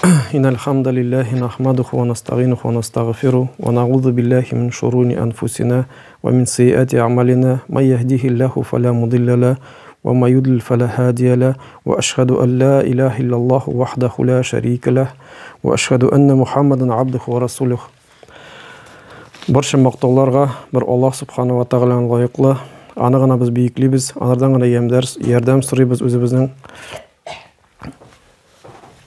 إن الحمد لله نحمده ونستعينه ونستغفره ونعوذ بالله من شرور أنفسنا ومن سيئات أعمالنا من يهده الله فلا مضل له وما يضلل فلا هادي له وأشهد أن لا إله إلا الله وحده لا شريك له وأشهد أن محمدا عبده ورسوله. Барша мақтауларға бір Аллах Субхану ва Тағаланың лайықлы, аны ғана біз бейіклейбіз, анардан ғана ярдәм сұрайбыз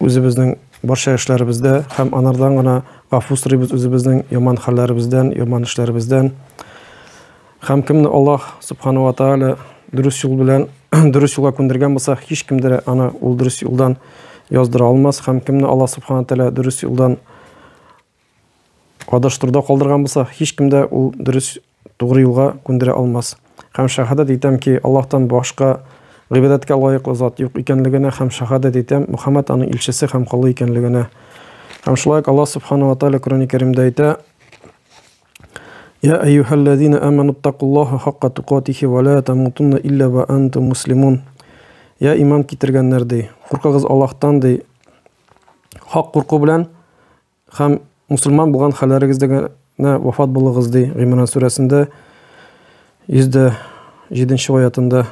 өзіміздің барша эшләребездә, һәм анардан ғана ғафу сұрайбыз өзіміздің яман хәлләребездән, яман эшләребездән. Һәм кемне Аллах Субхану ва Тағала дөрес юл белән дөрес юлга күндергән булса, һичкем дә аны ул дөрес юлдан яздыра алмас. Һәм кемне Аллах Субхану ва Тағала дөрес юлдан адаштыруда калдырган булса, һичкем дә ул дөрес тугры юлга күндерә алмас. Һәм шаһадат итәм ки, Аллаһтан башка гыйбадәткә лаеклы зат юк икәнлегенә, һәм шаһадат итәм, Мөхәммәд аның илчесе һәм кулы икәнлегенә. Һәм шулай Аллаһ Субхану ва Тааля Коръән-и Кәримдә әйтә: «Я айюхаллазина аману тақуллаха хаққа туқатихи ва ла тамутунна илля ва антум муслимун». Я иман китергәннәр ди, куркыгыз Аллаһтан ди, хак курку белән һәм Müslüman bulgan hallerimizde vefat bulduğuz di. İmran suresinde 107. ayetinde: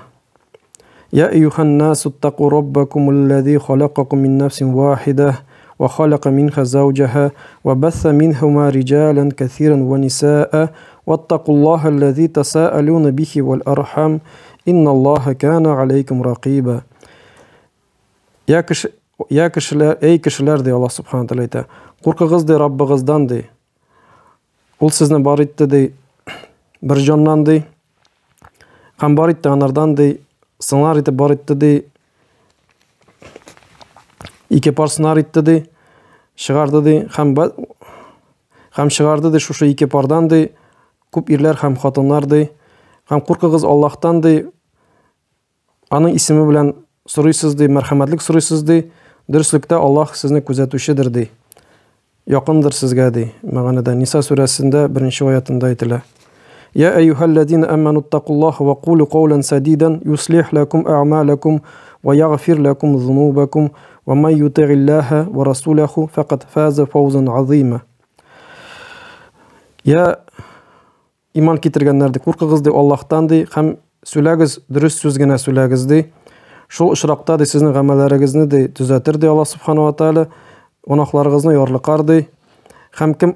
Ya eyyuhan nasu ittaqu rabbakumul-lezî halaqakum min nefsin vâhideh ve halaqa minha zawjaha ve bassa minhuma rijalan kesiran ve nisâ'a vettaqullâhellezî tesâelûne bihi vel arham innallâhe kâne aleykum rakîba. Ey kişiler diye Allah Subhanahu Teala ayta. Korkağız de Rabbinizden de. Ol sizne barit de bir candan de. Hem barit de anardan de. Sınar de barit de. İki par sınar de. Şıgardı de. Hem şıgardı de şu iki pardan de. Kup irler hem hatunlar de. Hem korkağız Allah'tan de. Anın ismi bilen soruysuz de. Merhametlik soruysuz de. Dürüstlükte Allah sizni күзәтүчедер ди. Yakındır sizge di. Мәғанада Nisa suresinde 1. ayetinde aytila: Ya eyyuhallazina amanu taqullaha ve qulu qawlan sadidan yuslih lakum a'malakum ve yaghfir lakum zunubakum ve men yuti'illaha ve rasulahu faqad faza fawzan azima. Ya iman kitirgenler di, korkıgız di Allah'tan di, hem söylәгез dürüst söz gene söylәгез di. Şol ışraqta di sizin gamellerinizni di düzeltir di Allah Subhanahu wa Ta'ala. Onaqlarınızı yorluqar di. Hem kim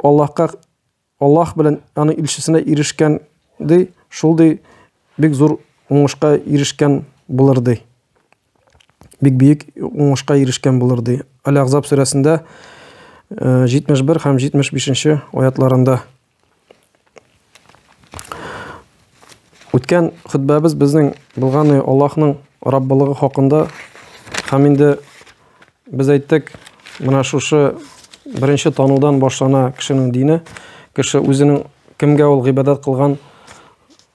Allah bilen anı ilçisine erişken di, şol di bek zor oңышқа erişken bulur di. Bek büyük oңышқа erişken bulur di. Al-Ahzab suresinde 71 hem 75. ayetlarında. Ötken hutbabız bizning bilgani Allah'ның Rabbılığı hakkında. Hem indi biz ayttık, mana şuшы birinci tanıdan başlana kişinin dini, kişi özünün kimge ol gıйбадат kılgan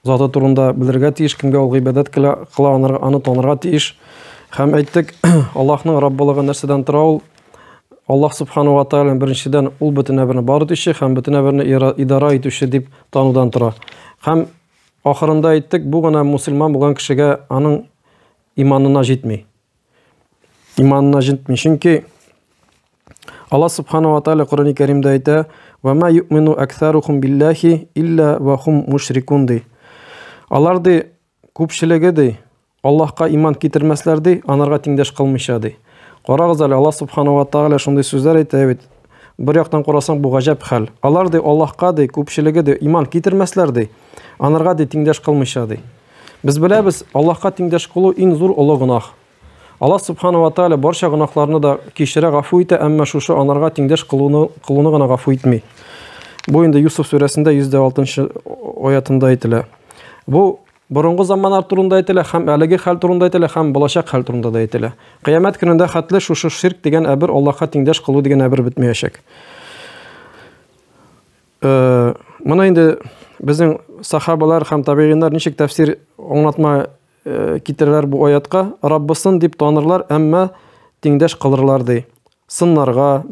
zatı turunda bilirge tiyiş, kimge ol gıйбадат kıla anı tanırga tiyiş. Hem ayttık, Allah'ның Rabbılığı nerseden tura ol, Allah Subhanahu wa Ta'ala birinciden ul bütün ebirini barıt işi, hem bütün ebirini idara etüşü deyip tanıdan tura. Hem ahırında ayttık, bu gana Müslüman bulgan kişiге anın imanına jetmey. İmanına jetmey. Çünkü Allah Subhanahu wa Ta'ala Kur'an-ı Kerim'de ayta: "Ve ma yu'minu aktharuhum billahi illa ve hum mushrikun." di. Alar di köpçüligi di Allah'a iman kitirmesler di, anarga tengdeş kılmışa di. Qaragız Allah Subhanahu wa Ta'ala şunday sözler ayta, evet. Bir yaktan qarasan bu gajab hal. Alar di Allah'a di köpçüligi di iman kitirmesler di, anarga di tengdeş kılmışa di. Biz bilemiz Allah'a tengdeş kılu en zor ulu günah. Allah Subhanahu wa Ta'ala barcha günahlarını da kişire gafu ite, amma şuşu anarga tengdeş kılını gana gafu etmey. Bu indi Yusuf suresinde 106. ayetinde aytila. Bu burungu zamanlar turunda aytila, hem әлеге hal turunda aytila, hem bulaşak hal turunda da aytila. Kıyamet gününde hatlı şuşu şirk degen əbir Allah'a tengdeş kılu degen əbir bitmeyecek. Mana indi bizim sahabalar hem tabiinler nişik tefsir anlatma kitirler bu ayetqa. Rabbısın dip tanırlar, amma tengdeş kılırlar di. Sınlarga,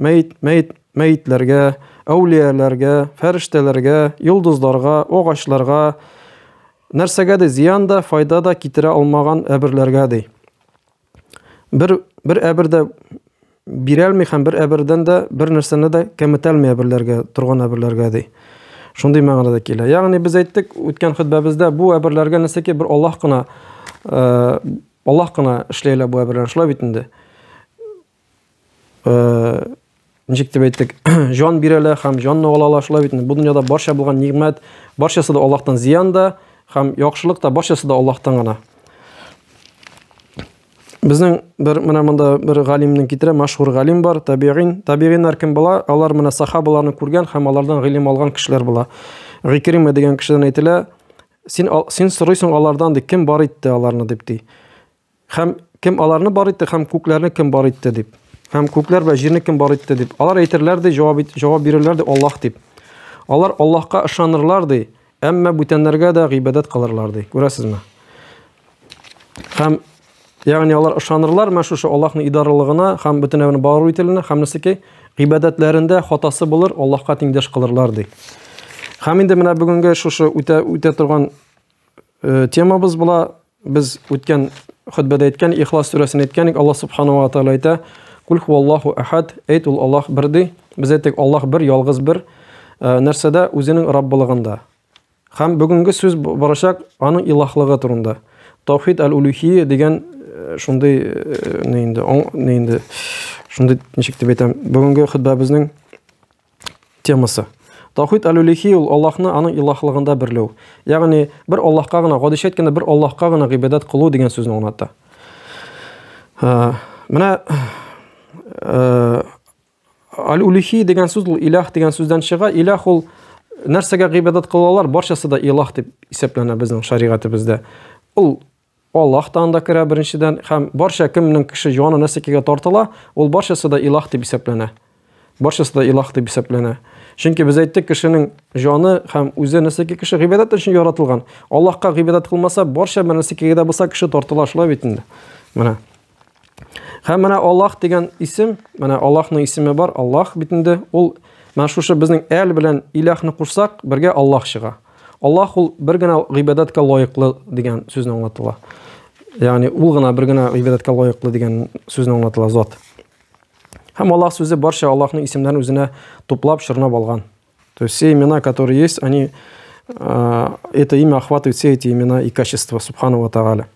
meyitlerge, awliyalarga, feriştelerge, yıldızlarga, oğaçlarga, nersege de ziyan da fayda da kitire almagan əbirlerge di. Bir əbirde бирәлми һәм бер әбердән дә бер нәрсәне дә кәметәлми әберләргә, торган әберләргә ди. Шундый мәгънәдә килә. Ягъни без әйттек үткән хутбәбездә бу әберләргә нәсәки бер Аллаһ кына эшләйлә бу әберләр. Шулай бит инде. Ничек дип әйттек, җан бирәләр һәм җанны алалар. Шулай бит инде. Бу дөньяда барча булган нигъмәт, барчасы да Аллаһтан, зыян да һәм яхшылык та барчасы да Аллаһтан гына. Безнең менә монда бер галимнең китерә, мәшһүр галим бар, табигиннар кем була? Алар менә сахабаларны күргән һәм алардан гыйлем алган кешеләр була. Гыкрима дигән кешедән әйтелә, син сорыйсың алардан ди, кем бар итте аларны дип ди. Һәм кем аларны бар итте, һәм күкләрне кем бар итте дип. Һәм күкләр ва җирне кем бар итте дип. Алар әйтерләр ди, җавап бирерләр ди, Аллаһ дип. Алар Аллаһка ышанырлар ди, әмма бүтәннәргә дә гыйбадәт кылырлар ди. Күрәсезме? Һәм ягъни алар ышанырлар мәшһүр Аллаһның идаралыгына һәм бөтен әвне бару ителенә, һәм нәсәки гыйбадәтләрендә хатасы булыр, Аллаһка тиңдәш кылырлар ди. Һәм инде менә бүгенге шушы үтә торган темабыз була. Без үткән хутбәдә әйткән Ихлас сүрәсен әйткән, Аллаһ субханаһу ва тааля әйтә: "Кул хуаллаһу ахад", әйт ул Аллаһ бер ди. Без әйттек, Аллаһ бер, ялгыз бер нәрсәдә үзенең Раббылыгында. Һәм бүгенге сүз барачак аның илаһлыгы турында. Тавхид ал-улухия дигән шундый нинди шундый ничек дип әйтәм, бүгенге хутбәбезнең темасы. Тавхид ал-улухия ул Аллаһны аның илаһлыгында берләү. Ягъни бер Аллаһка гына, гади әйткәндә бер Аллаһка гына гыйбадат кылу дигән сүзне аңлата. Менә ал-улухия дигән сүз ул илаһ дигән сүздән чыга. Илаһ ул нәрсәгә гыйбадат кылалар, барчасы да илаһ дип исәпләнә безнең шариғатыбызда. Ул Аллаһтан да керә беренчедән, һәм барча кемнең кеше җаны нәсәкегә тартыла, ул барчасы да илаһ дип исәпләнә. Барчасы да илаһ дип исәпләнә. Чөнки без әйттек, кешенең җаны һәм үзе нәсәки кеше гыйбадат өчен яратылган. Аллаһка гыйбадат кылмаса, барча нәсәкегә дә булса кеше тартыла, шулай бит инде. Менә. Һәм менә Аллаһ дигән исем, менә Аллаһның исеме бар, Аллаһ бит инде. Ул менә шушы безнең әл белән илаһны кушсак, бергә Аллаһ чыга. Аллаһ ул бер генә гыйбадатка лаеклы дигән сүзне аңлатыла. Ягъни ул гына бер генә гыйбадатка лаеклы дигән сүзне аңлатыла зат. Һәм Аллаһ сүзе барча Аллаһның исемнәрен үзенә туплап, чорнап алган. То есть все имена, которые есть, они это имя охватывает все эти имена и качества субхану ва тааля.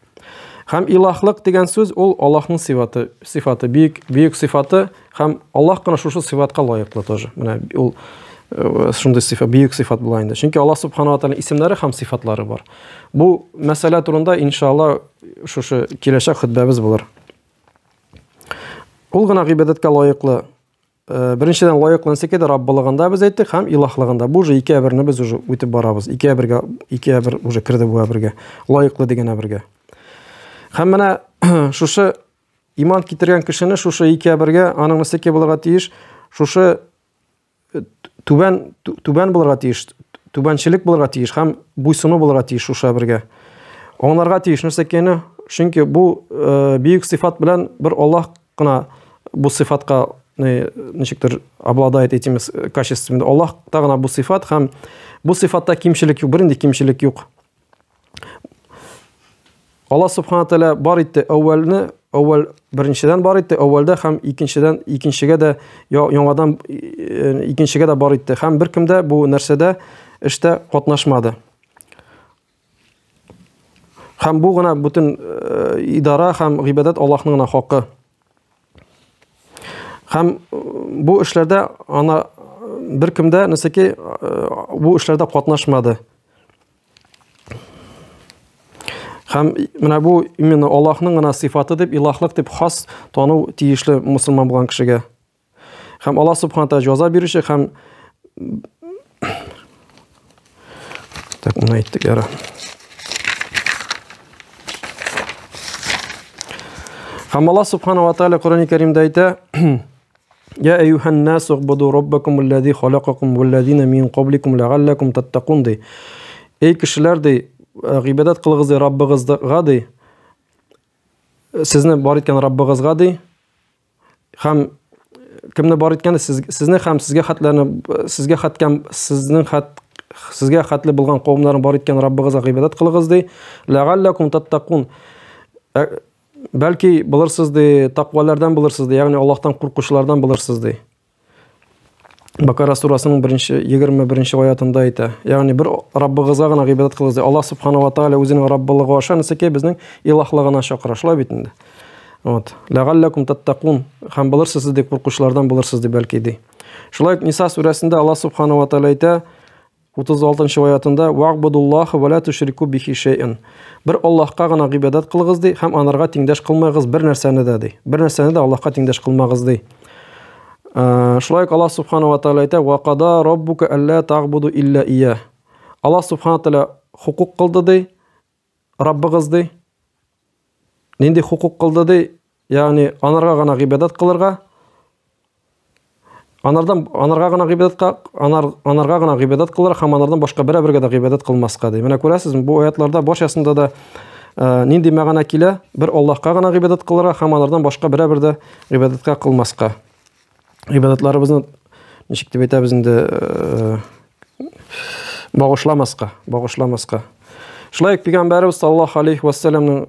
Һәм илаһлык дигән сүз ул Аллаһның сифаты, бийек сифаты, һәм Аллаһ кына шушы сифатка лаеклы тоже. Менә ул шундый сифат, бийек сифат була инде. Чөнки Аллаһ субхану ва тааля исемнәре һәм сифатлары бар. Бу мәсьәлә турында иншалла шушы киләчәк хутбәбез булыр. Ул гына гыйбадәткә лаеклы. Беренчедән лаеклы дә Раббылыгында без әйттек, һәм илаһлыгында. Бу уже ике әберне без уже үтеп барабыз. Ике әбер уже кирде бу әбергә. Лаеклы дигән әбергә. Һәм менә шушы иман китергән кешене шушы ике әбергә аның нәсәке булырга тиеш, шушы түбән булырга тиеш, түбәнчелек булырга тиеш һәм буйсыну булырга тиеш шушы әбергә. Аңларга тиеш нәсәкене, чөнки бу бийек сифат белән бер Аллаһ кына бу сифатка ничектер обладает этими качествами. Аллаһта гына бу сифат һәм бу сифатта кимчелек юк, бернинди кимчелек юк. Аллаһ субхана тааля бар итте әүвәл беренчедән бар итте, әүвәлдә һәм икенчегә дә яңадан икенчегә дә бар итте. Һәм беркем дә бу нәрсәдә эштә катнашмады. Һәм бу гына бүтән идара һәм гыйбадат Аллаһның гына хакы. Һәм бу эшләрдә ана беркем дә нәсәки бу эшләрдә катнашмады. Һәм менә бу именно Аллаһның гына сифаты дип, илаһлык дип хас тану тиешле мусулман булган кешегә. Һәм Аллаһ субхана тааля җаза бирүче һәм так моны әйттек яра. Һәм Аллаһ субхана ва тааля Коръәни Кәримдә әйтә: "Я әйюхан нас угбуду раббакум аллази халакакум валлазина мин qablikum лагаллакум таттакун" ди. Эй кешеләр ди, гыйбадат кылыгыз ди Раббыгызга ди. Сезне бар иткән Раббыгызга ди. Һәм кемне бар иткән сезне һәм сезгә хатлы булган кавымнарны бар иткән Раббыгызга гыйбадат кылыгыз ди. Лагаллакум таттакун. Belki bulursiz de, takvalardan bulursiz de, yani Allah'tan korkuşlardan bulursiz de. Bakara surasının 21. ayetinde ayta. Yani bir Rabbigizga gana ibadat kılınız. Allah subhanahu wa taala özünün Rabbilig'i aşan ise bizning ilahlığına şakırışla bitindi. Evet. La'allakum tattaqun. Ham bulursiz de korkuşlardan bulursiz de belki de. Şulay Nisa surasında Allah subhanahu wa taala ayta 36. ayetinde "Va'budullaha ve la tushriku bihi şey'en." Bir Allah'a gana ibadat kılınız de, hem anarga tengdaş kılmayınız bir narsani de. Bir narsani de Allah'a tengdaş kılmayınız de. Şulayk Allah subhanahu wa ta'ala ayta "Wa qada rabbuka alla ta'budu illa iyyah." Allah subhanahu wa ta'ala hukuk kıldı de, Rabbigiz de. Nende hukuk kıldı de, yani anarga gana ibadat kılırga, anarga gana ibadat kılır, hem anardan başka birge de ibadat kılmaska de. Mene görəsiz, bu ayetlarda başyasında da nende мәгънә килә, bir Allah'a gana ibadat kılırga, hem anardan başka bir de ibadatка kılmaska. İbadatlarımızın nişik dep aytабыз инде bağışlamaska. Şulay Peygamberimiz sallallahu aleyhi ve sellem'nin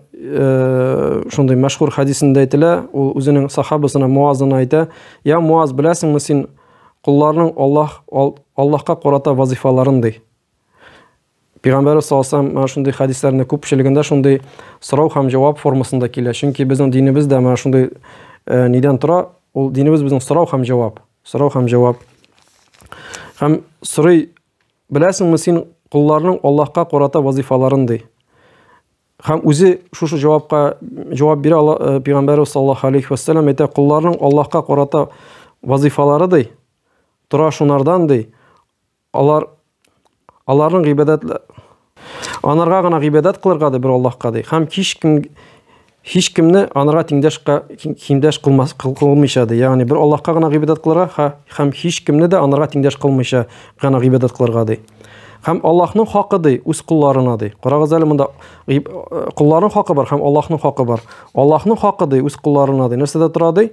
şunday meşhur hadisinde aytila, o özünün sahabasına Muaz'ına ayta: "Ya Muaz, bilasingmi sen kullarning Allah'a qarata vazifalarını dey." Peygamberimiz sallallahu aleyhi ve sellem şunday hadislerinde ko'pchiligida şunday so'rov ham javob formasında kelar. Chunki bizning dinimizda mana şunday nidan tura, o dinimiz bizning so'rov ham javob. Ham so'ray, bilasingmi sen kullarning Allah'a qarata vazifalarını dey. Ham o'zi shu javob bera Peygamberimiz sallallahu aleyhi ve sellem ayta: "Kullarning Allah'a qarata vazifalari dey. Tura şunardan dey. Allarning ibadatlar anarga gana ibadat kılırga da bir Allah'a dey. Ham hiç kimni anarga tengdaş kılmayşa dey. Yani bir Allah'a gana ibadat kılırga, ham hiç kimni de anarga tengdaş kılmayşa gana ibadat kılırga dey. Hem Allah'ның hakkı dey, öz kullarına dey. Qaragız әле монда kulların hakkı var, hem Allah'ның hakkı var. Allah'ның hakkı dey, öz kullarına dey. Нәрсәдә тора dey?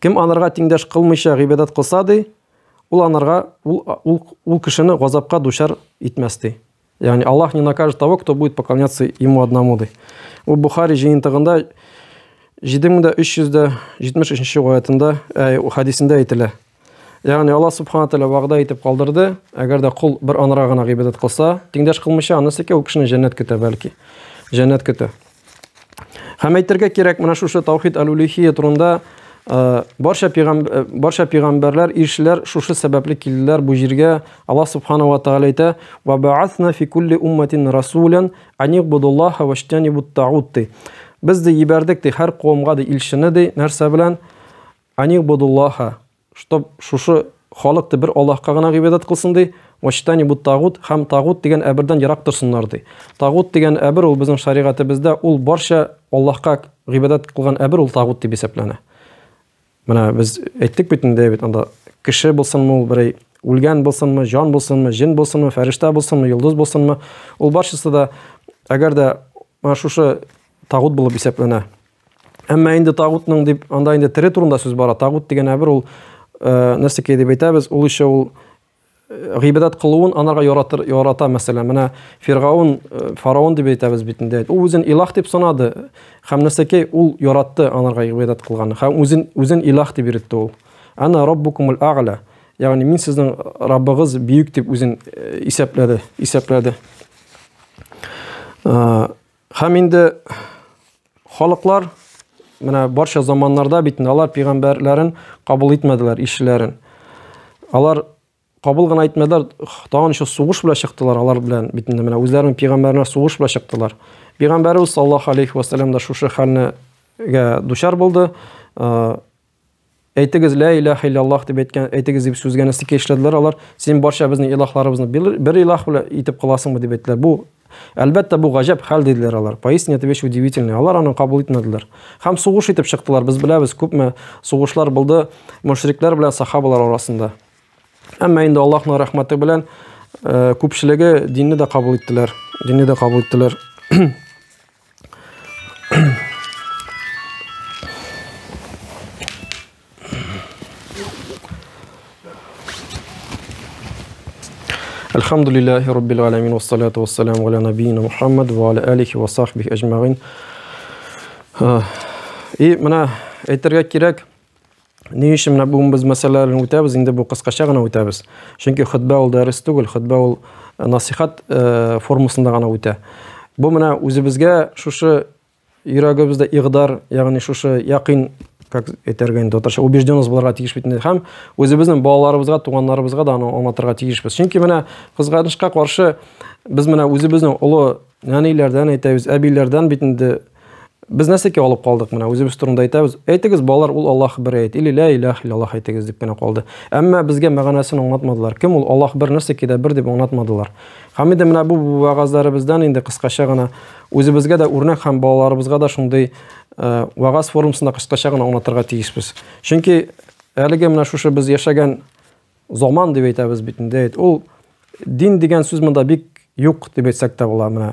Kim anarga tengdaş kılmayşa ibadat kılsa dey, ул кешене газапка дучар итмәс dey. Yani Allah не накажет того, кто будет поклоняться ему одному dey. Bu Bukhari жыйынтыгында 73-нче аятында hadisinde әйтелә. Yani Allah subhanahu taala va'da etip kaldırdı. Eğer de kul bir anara gana ibadet kılsa, tengdaş kılmışsa, anысы ki o kişinin cennet kötü belki. Cennet kötü. Hem aytırga kerek, mana şu tavhid al-uluhiyye turunda barcha peygamberler, elçiler şu sebepli keldiler bu yerge. Allah subhanahu wa taala ayta: "Ve ba'athna fi kulli ummetin rasulan an ibudullaha ve ijtanibut ta'ut." Biz de yiberdik de her kavmga da elçini de нәрсә белән an ibudullaha, чтобы şu халыкты bir Allah'a gana ibadat kılsın dey. Vaştani bu tağut, hem tağut degen əbirdən yıraq dursunlar dey. Tağut degen əbir ol bizim şariatımızda ol barcha Allah'a ibadat kılgan əbir ol tağut deb hesaplanır. Mana biz aytdik bütündə bit anda kişi bolsunmu, bir ölgən bolsunmu, jan bolsunmu, jin bolsunmu, farishta bolsunmu, yıldız bolsunmu, ol barchası da əgər də mana şu tağut bulub hesaplanır. Әмма инде тağutның дип анда инде тире турында сүз бара. Тağut дигән әбер ул нәрсәкә дип әйтәбез, ул ише ул гыйбадат кылуын анарга ярата. Мәсәлән, менә фараон дип әйтәбез бит инде. Ул үзен илах дип санады. Һәм нәрсәкә ул яратты анарга гыйбадат кылганны. Һәм үзен илах дип йөртте ул. Ана раббукумул а'ла. Ягъни мин сезнең Раббыгыз бийүк дип үзен исәпләде. Һәм инде халыклар Менә barcha zamanlarda bitinde alar peygamberlerin kabul etmediler işlerin. Alar kabul gına etmediler. Dağın işe soğuş bile çıktılar alar bilen bitinde. Menә özlerinin peygamberine soğuş bile çıktılar. Peygamberimiz sallallahu aleyhi ve sellem de şu haline düşer buldu. Aytыгыз la ilahe illallah deb aytgan, aytыгыз deb so'zga nasib eşlediler alar. Sen barcha bizning ilahlarimizni bir ilah bilan etib qilasыңmы deb aytdilar. Bu Әлбәттә бу гаҗәп хәл диделәр алар. Поистине это вещь удивительная. Алар аны кабул итмәделәр. Һәм сугыш итеп чыктылар. Без беләбез, күпме сугышлар булды мөшрикләр белән сахабалар арасында. Әмма инде Аллаһның рәхмәте белән күпчелеге динне дә кабул иттеләр. Elhamdülillahi Rabbil alemin ve salatu ve selamu ala nebiyyina Muhammed ve ala alihi ve sahbihi ecma'in. И менә әйтергә кирәк, ни өчен менә бүген без мәсьәләләрне үтәбез, инде бу кыскача гына үтәбез. Чөнки хутба ул дәрес түгел, хутба ул насихат формасында гына үтә. Бу менә үзебезгә шушы йөрәгебездә игъдар, ягъни шушы якын, как әйтергә инде, татарча убежденность булырга тиеш бит инде, һәм үзебезнең балаларыбызга, туганнарыбызга да аны аңлатырга тиешбез. Чөнки менә кызганычка каршы без менә үзебезнең олы нәниләрдән әйтәбез, әбиләрдән бит инде biz нәрсәкә алып калдык менә, үзебез турында әйтәбез. Әйтегез, балалар, ул Аллаһ бер әйт, или ла илаһа иллаллаһ әйтегез дип кенә калды. Әмма безгә мәгънәсен аңлатмадылар. Кем ул Аллаһ бер, нәрсәкә дә бер дип аңлатмадылар. Һәм инде менә бу вагазларыбыздан инде кыскача гына үзебезгә дә үрнәк һәм балаларыбызга да шундый вагаз формасында кыскача гына аңлатырга тиешбез. Чөнки әлегә менә шушы без яшәгән заман дип әйтәбез бит инде. Ул дин дигән сүз монда бик юк дип әйтсәк тә була менә.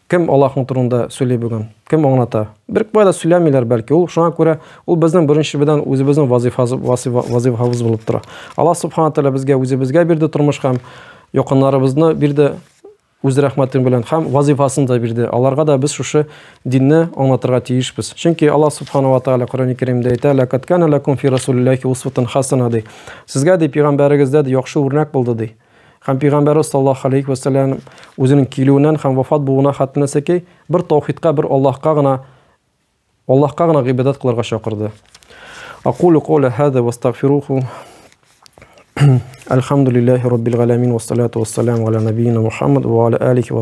Кем Аллаһның турында сөйли бүген? Кем аңлата? Бер кайда сөйләмиләр бәлки. Ул шуңа күрә ул безнең беренче белән үзебезнең вазифабыз булып тора. Аллаһ Субхана Тәала безгә үзебезгә бирде тормыш һәм якыннарыбызны бирде үз рәхмәте белән һәм вазифасын да бирде. Аларга да без шушы динне аңлатырга тиешбез. Чөнки Аллаһ Субхана ва Тәала Коръән-и Кәримдә әйтә: "Лакад кана лакум фи расулиллаһи усватун хасана" ди. Сезгә ди пәйгамбәрегездә дә яхшы үрнәк булды ди. Һәм Пәйгамбәр саллаллаһу алейхи ва саллям үзенең килүеннән һәм вафат булуына хәтлесәки бер таухидка, бер Аллаһка гына гыйбадат кылырга чакырды. Aqulu qawla hadha wastaghfiruhu. Alhamdulillahi rabbil alamin wassalatu wassalamu ala nabiyyina Muhammad wa ala alihi